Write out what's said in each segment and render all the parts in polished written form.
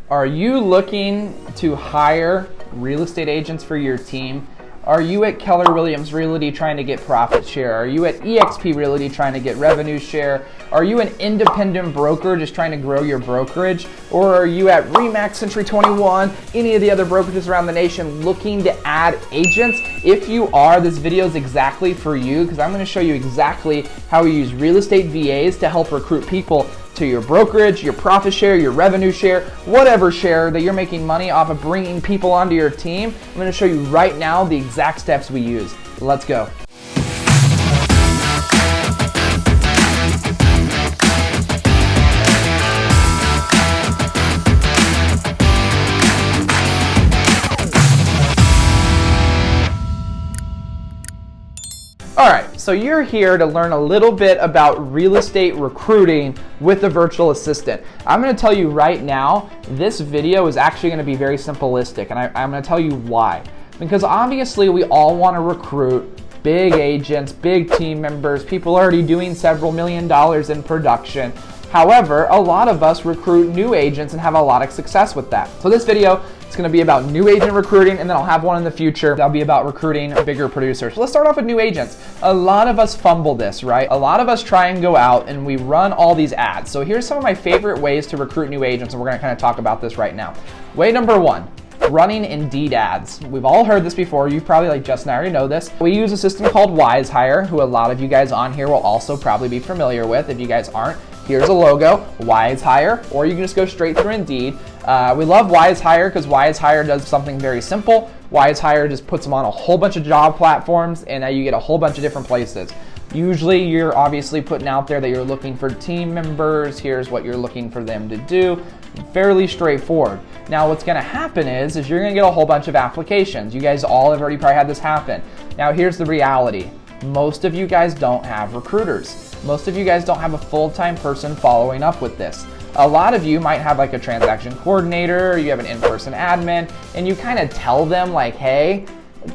Are you looking to hire real estate agents for your team? Are you at Keller Williams Realty trying to get profit share? Are you at eXp Realty trying to get revenue share? Are you an independent broker just trying to grow your brokerage? Or are you at RE/MAX, Century 21, any of the other brokerages around the nation looking to add agents? If you are, this video is exactly for you because I'm going to show you exactly how you use real estate VAs to help recruit people to your brokerage, your profit share, your revenue share, whatever share that you're making money off of bringing people onto your team. I'm going to show you right now the exact steps we use. Let's go. All right, so you're here to learn a little bit about real estate recruiting with a virtual assistant. I'm gonna tell you right now, this video is actually gonna be very simplistic, and I'm gonna tell you why. Because obviously we all wanna recruit big agents, big team members, people already doing several $1 million in production. However, a lot of us recruit new agents and have a lot of success with that. So this video is going to be about new agent recruiting, and then I'll have one in the future that'll be about recruiting bigger producers. So let's start off with new agents. A lot of us fumble this, right? A lot of us try and go out and we run all these ads. So here's some of my favorite ways to recruit new agents, and we're going to kind of talk about this right now. Way number one, running Indeed ads. We've all heard this before. You've probably, like Justin and I already know this. We use a system called WiseHire, who a lot of you guys on here will also probably be familiar with. If you guys aren't, here's a logo, WiseHire, or you can just go straight through Indeed. We love WiseHire because WiseHire does something very simple. WiseHire just puts them on a whole bunch of job platforms, and now you get a whole bunch of different places. Usually you're obviously putting out there that you're looking for team members, here's what you're looking for them to do. Fairly straightforward. Now what's gonna happen is you're gonna get a whole bunch of applications. You guys all have already probably had this happen. Now here's the reality. Most of you guys don't have recruiters. Most of you guys don't have a full-time person following up with this. A lot of you might have like a transaction coordinator, or you have an in-person admin, and you kind of tell them like, hey,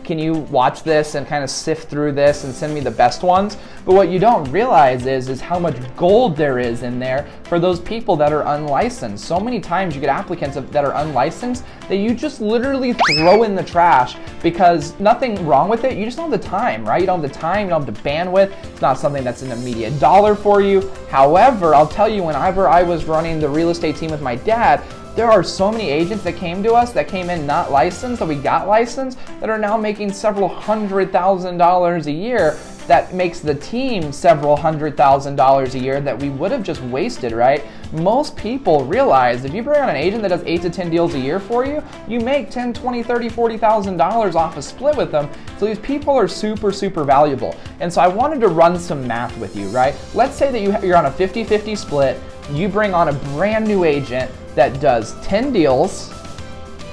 can you watch this and kind of sift through this and send me the best ones? But what you don't realize is how much gold there is in there for those people that are unlicensed. So many times you get applicants that are unlicensed that you just literally throw in the trash because nothing wrong with it. You just don't have the time, right? You don't have the time, you don't have the bandwidth. It's not something that's an immediate dollar for you. However, I'll tell you, whenever I was running the real estate team with my dad, there are so many agents that came to us that came in not licensed, that we got licensed, that are now making several $100,000 a year. That makes the team several $100,000 a year that we would have just wasted, right? Most people realize if you bring on an agent that does 8 to 10 deals a year for you, you make $10, $20, $30, $40,000 off a split with them. So these people are super, super valuable. And so I wanted to run some math with you, right? Let's say that you're on a 50-50 split. You bring on a brand new agent that does 10 deals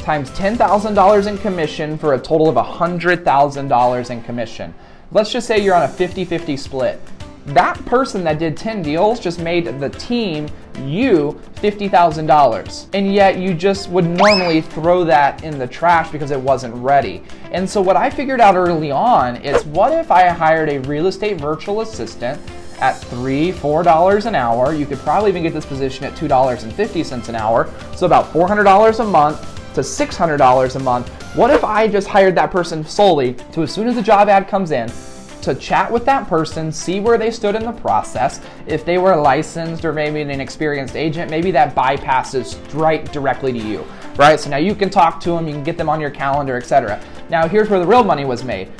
times $10,000 in commission for a total of $100,000 in commission. Let's just say you're on a 50-50 split. That person that did 10 deals just made the team, you, $50,000. And yet you just would normally throw that in the trash because it wasn't ready. And so what I figured out early on is, what if I hired a real estate virtual assistant at $3, $4 an hour? You could probably even get this position at $2.50 an hour. So about $400 a month to $600 a month. What if I just hired that person solely to, as soon as the job ad comes in, to chat with that person, see where they stood in the process. If they were licensed or maybe an experienced agent, maybe that bypasses right directly to you, right? So now you can talk to them, you can get them on your calendar, etc. Now here's where the real money was made.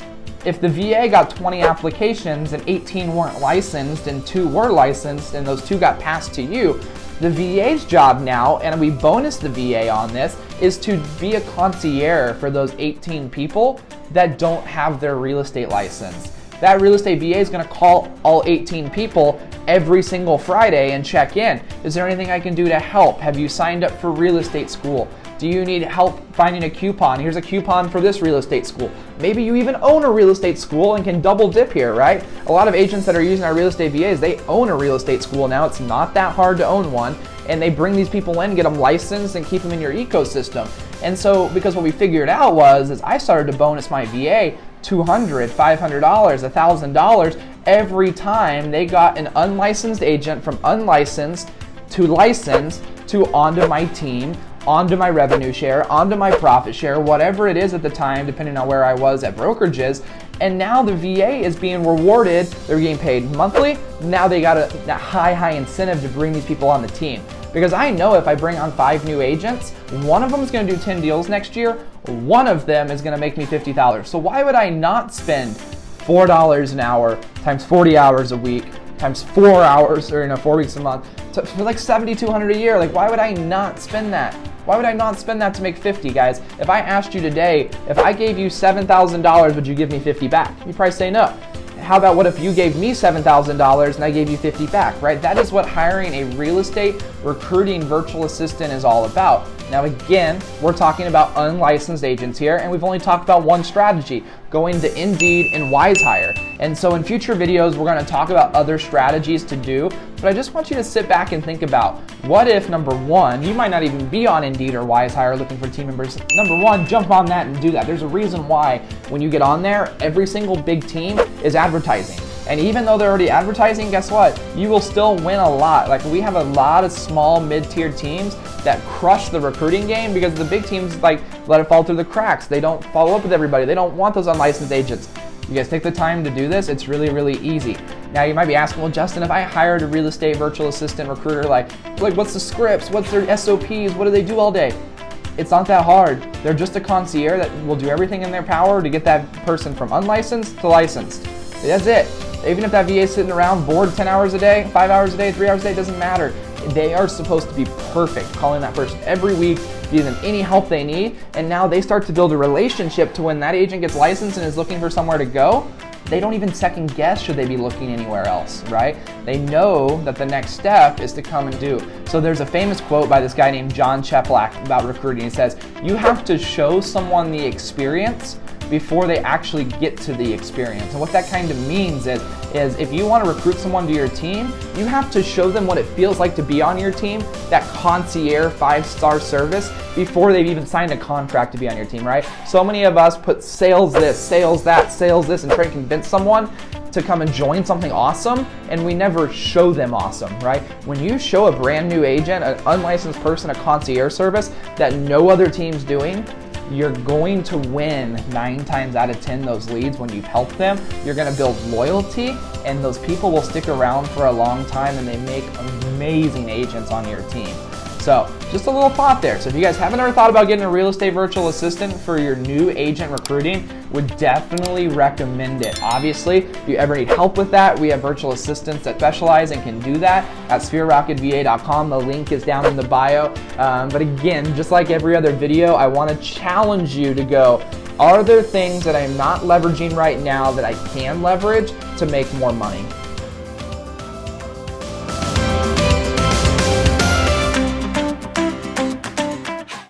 If the VA got 20 applications and 18 weren't licensed and 2 were licensed and those 2 got passed to you, the VA's job now, and we bonus the VA on this, is to be a concierge for those 18 people that don't have their real estate license. That real estate VA is going to call all 18 people every single Friday and check in. Is there anything I can do to help? Have you signed up for real estate school? Do you need help finding a coupon? Here's a coupon for this real estate school. Maybe you even own a real estate school and can double dip here, right? A lot of agents that are using our real estate VAs, they own a real estate school now. It's not that hard to own one. And they bring these people in, get them licensed, and keep them in your ecosystem. And so, because what we figured out is I started to bonus my VA $200, $500, $1,000 every time they got an unlicensed agent from unlicensed to licensed to onto my team onto my revenue share, onto my profit share, whatever it is at the time, depending on where I was at brokerages. And now the VA is being rewarded. They're getting paid monthly. Now they got a high incentive to bring these people on the team. Because I know if I bring on 5 new agents, one of them is going to do 10 deals next year. One of them is going to make me $50. So why would I not spend $4 an hour times 40 hours a week times 4 hours, or 4 weeks a month, for like $7,200 a year? Like, why would I not spend that? Why would I not spend that to make 50, guys? If I asked you today, if I gave you $7,000, would you give me 50 back? You'd probably say no. How about what if you gave me $7,000 and I gave you 50 back, right? That is what hiring a real estate recruiting virtual assistant is all about. Now again, we're talking about unlicensed agents here, and we've only talked about one strategy, going to Indeed and WiseHire. And so in future videos, we're gonna talk about other strategies to do, but I just want you to sit back and think about, what if, number one, you might not even be on Indeed or WiseHire looking for team members. Number one, jump on that and do that. There's a reason why when you get on there, every single big team is advertising. And even though they're already advertising, guess what? You will still win a lot. Like, we have a lot of small mid-tier teams that crush the recruiting game because the big teams like let it fall through the cracks. They don't follow up with everybody. They don't want those unlicensed agents. You guys take the time to do this. It's really easy. Now you might be asking, well, Justin, if I hired a real estate virtual assistant recruiter, like what's the scripts? What's their SOPs? What do they do all day? It's not that hard. They're just a concierge that will do everything in their power to get that person from unlicensed to licensed. That's it. Even if that VA is sitting around bored 10 hours a day, 5 hours a day, 3 hours a day, it doesn't matter. They are supposed to be perfect, calling that person every week, giving them any help they need, and now they start to build a relationship to when that agent gets licensed and is looking for somewhere to go. They don't even second guess should they be looking anywhere else, right? They know that the next step is to come and do. So there's a famous quote by this guy named John Chapman about recruiting. He says, you have to show someone the experience before they actually get to the experience. And what that kind of means is if you want to recruit someone to your team, you have to show them what it feels like to be on your team, that concierge 5-star service, before they've even signed a contract to be on your team, right? So many of us put sales this, sales that, sales this, and try to convince someone to come and join something awesome, and we never show them awesome, right? When you show a brand new agent, an unlicensed person, a concierge service that no other team's doing, you're going to win 9 times out of 10 those leads when you've helped them. You're gonna build loyalty, and those people will stick around for a long time, and they make amazing agents on your team. So just a little thought there. So if you guys haven't ever thought about getting a real estate virtual assistant for your new agent recruiting, would definitely recommend it. Obviously, if you ever need help with that, we have virtual assistants that specialize and can do that at sphererocketva.com. The link is down in the bio. But again, just like every other video, I want to challenge you to go, are there things that I'm not leveraging right now that I can leverage to make more money?